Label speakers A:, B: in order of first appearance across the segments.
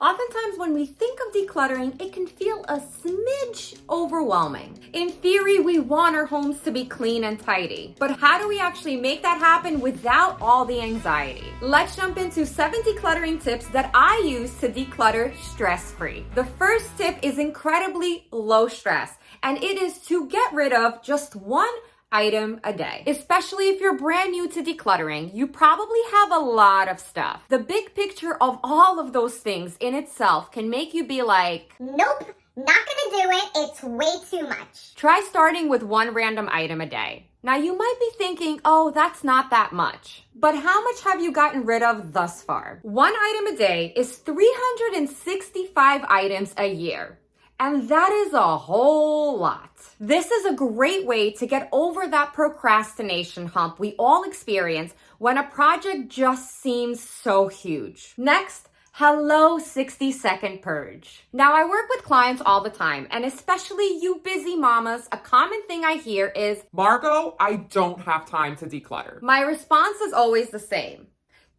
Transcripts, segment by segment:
A: Oftentimes when we think of decluttering, it can feel a smidge overwhelming. In theory, we want our homes to be clean and tidy, but how do we actually make that happen without all the anxiety? Let's jump into 7 decluttering tips that I use to declutter stress-free. The first tip is incredibly low stress, and it is to get rid of just one item a day. Especially if you're brand new to decluttering, you probably have a lot of stuff. The big picture of all of those things in itself can make you be like,
B: nope, not gonna do it, it's way too much.
A: Try starting with one random item a day. Now you might be thinking, oh, that's not that much. But how much have you gotten rid of thus far? One item a day is 365 items a year. And that is a whole lot. This is a great way to get over that procrastination hump we all experience when a project just seems so huge. Next, hello 60-second purge. Now I work with clients all the time, and especially you busy mamas, a common thing I hear is,
C: Margo, I don't have time to declutter.
A: My response is always the same.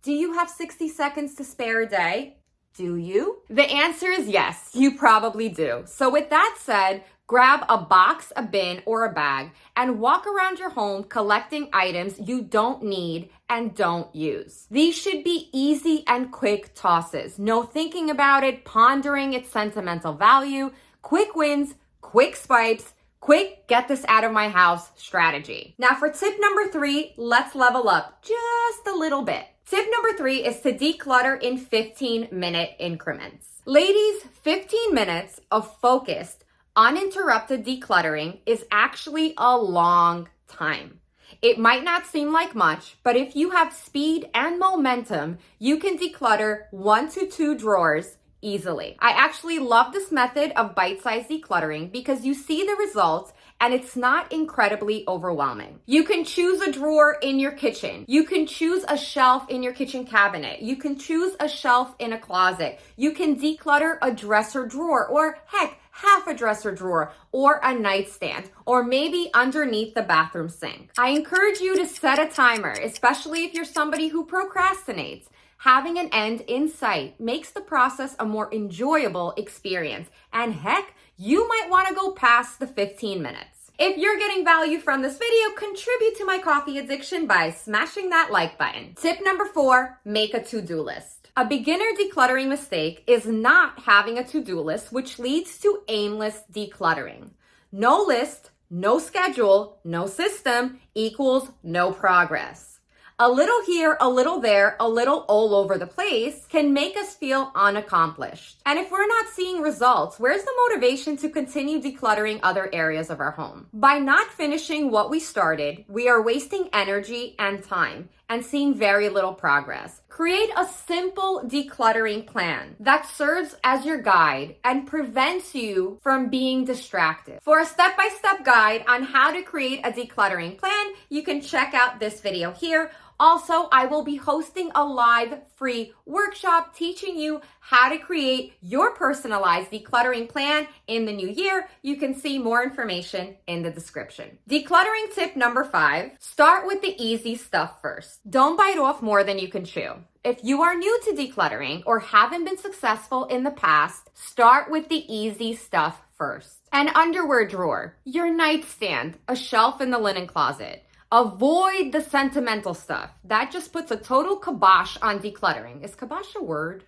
A: Do you have 60 seconds to spare a day? Do you? The answer is yes, you probably do. So with that said, grab a box, a bin, or a bag and walk around your home collecting items you don't need and don't use. These should be easy and quick tosses. No thinking about it, pondering its sentimental value, quick wins, quick swipes, quick get this out of my house strategy. Now for tip number 3, let's level up just a little bit. Tip number 3 is to declutter in 15-minute increments. Ladies, 15 minutes of focused, uninterrupted decluttering is actually a long time. It might not seem like much, but if you have speed and momentum, you can declutter 1 to 2 drawers easily. I actually love this method of bite-sized decluttering because you see the results and it's not incredibly overwhelming. You can choose a drawer in your kitchen. You can choose a shelf in your kitchen cabinet. You can choose a shelf in a closet. You can declutter a dresser drawer, or heck, half a dresser drawer, or a nightstand, or maybe underneath the bathroom sink. I encourage you to set a timer, especially if you're somebody who procrastinates. Having an end in sight makes the process a more enjoyable experience. And heck, you might want to go past the 15 minutes. If you're getting value from this video, contribute to my coffee addiction by smashing that like button. Tip number 4, make a to-do list. A beginner decluttering mistake is not having a to-do list, which leads to aimless decluttering. No list, no schedule, no system equals no progress. A little here, a little there, a little all over the place can make us feel unaccomplished. And if we're not seeing results, where's the motivation to continue decluttering other areas of our home? By not finishing what we started, we are wasting energy and time and seeing very little progress. Create a simple decluttering plan that serves as your guide and prevents you from being distracted. For a step-by-step guide on how to create a decluttering plan, you can check out this video here. Also, I will be hosting a live free workshop teaching you how to create your personalized decluttering plan in the new year. You can see more information in the description. Decluttering tip number 5, start with the easy stuff first. Don't bite off more than you can chew. If you are new to decluttering or haven't been successful in the past, start with the easy stuff first. An underwear drawer, your nightstand, a shelf in the linen closet. Avoid the sentimental stuff. That just puts a total kibosh on decluttering. Is kibosh a word?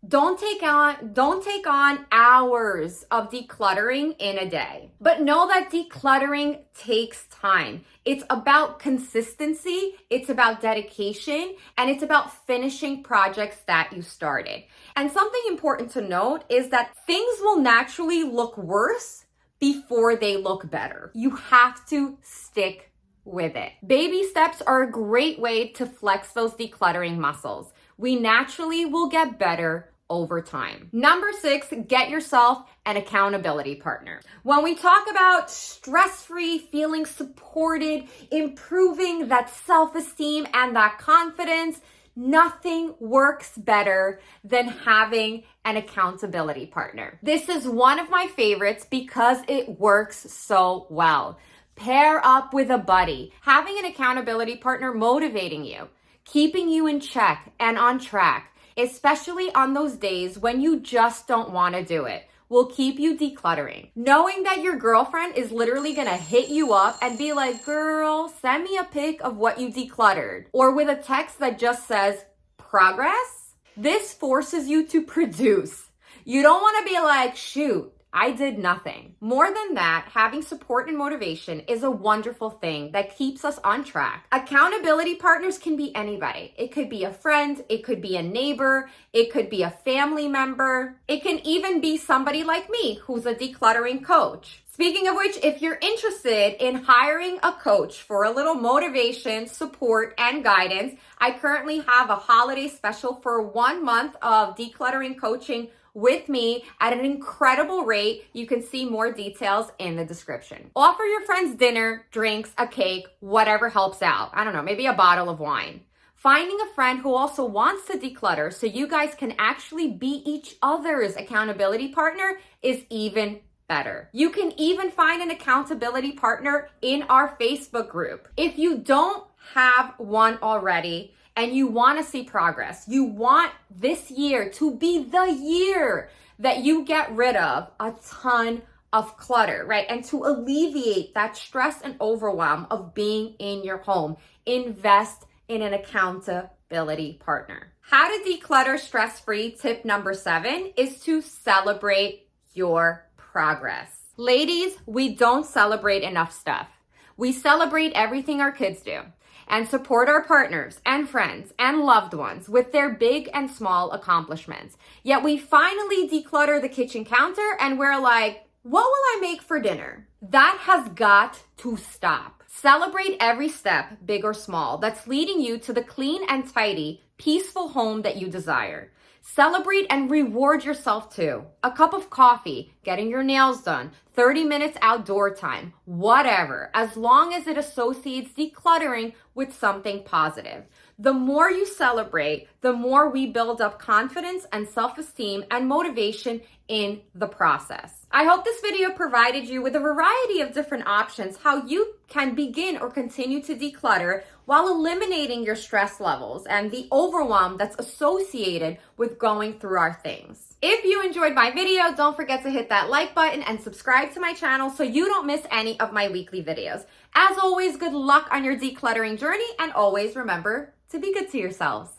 A: Don't take on hours of decluttering in a day. But know that decluttering takes time. It's about consistency, it's about dedication, and it's about finishing projects that you started. And something important to note is that things will naturally look worse before they look better. You have to stick with it. Baby steps are a great way to flex those decluttering muscles. We naturally will get better over time. Number 6, get yourself an accountability partner. When we talk about stress-free, feeling supported, improving that self-esteem and that confidence, nothing works better than having an accountability partner. This is one of my favorites because it works so well. Pair up with a buddy, having an accountability partner motivating you, keeping you in check and on track. especially on those days when you just don't want to do it. Will keep you decluttering. Knowing that your girlfriend is literally gonna hit you up and be like, girl, send me a pic of what you decluttered. Or with a text that just says, progress? This forces you to produce. You don't wanna be like, shoot, I did nothing. More than that, having support and motivation is a wonderful thing that keeps us on track. Accountability partners can be anybody. It could be a friend, it could be a neighbor, it could be a family member. It can even be somebody like me who's a decluttering coach. Speaking of which, if you're interested in hiring a coach for a little motivation, support, and guidance, I currently have a holiday special for 1 month of decluttering coaching with me at an incredible rate. You can see more details in the description. Offer your friends dinner, drinks, a cake, whatever helps out. I don't know, maybe a bottle of wine. Finding a friend who also wants to declutter so you guys can actually be each other's accountability partner is even better. You can even find an accountability partner in our Facebook group. If you don't have one already, and you want to see progress, you want this year to be the year that you get rid of a ton of clutter, right? And to alleviate that stress and overwhelm of being in your home, invest in an accountability partner. How to declutter stress-free, tip number 7 is to celebrate your progress. Ladies, we don't celebrate enough stuff. We celebrate everything our kids do and support our partners and friends and loved ones with their big and small accomplishments. Yet we finally declutter the kitchen counter and we're like, what will I make for dinner? That has got to stop. Celebrate every step, big or small, that's leading you to the clean and tidy, peaceful home that you desire. Celebrate and reward yourself too. A cup of coffee, getting your nails done, 30 minutes outdoor time, whatever, as long as it associates decluttering with something positive. The more you celebrate, the more we build up confidence and self-esteem and motivation in the process. I hope this video provided you with a variety of different options how you can begin or continue to declutter while eliminating your stress levels and the overwhelm that's associated with going through our things. If you enjoyed my video, don't forget to hit that like button and subscribe to my channel so you don't miss any of my weekly videos. As always, good luck on your decluttering journey and always remember to be good to yourselves.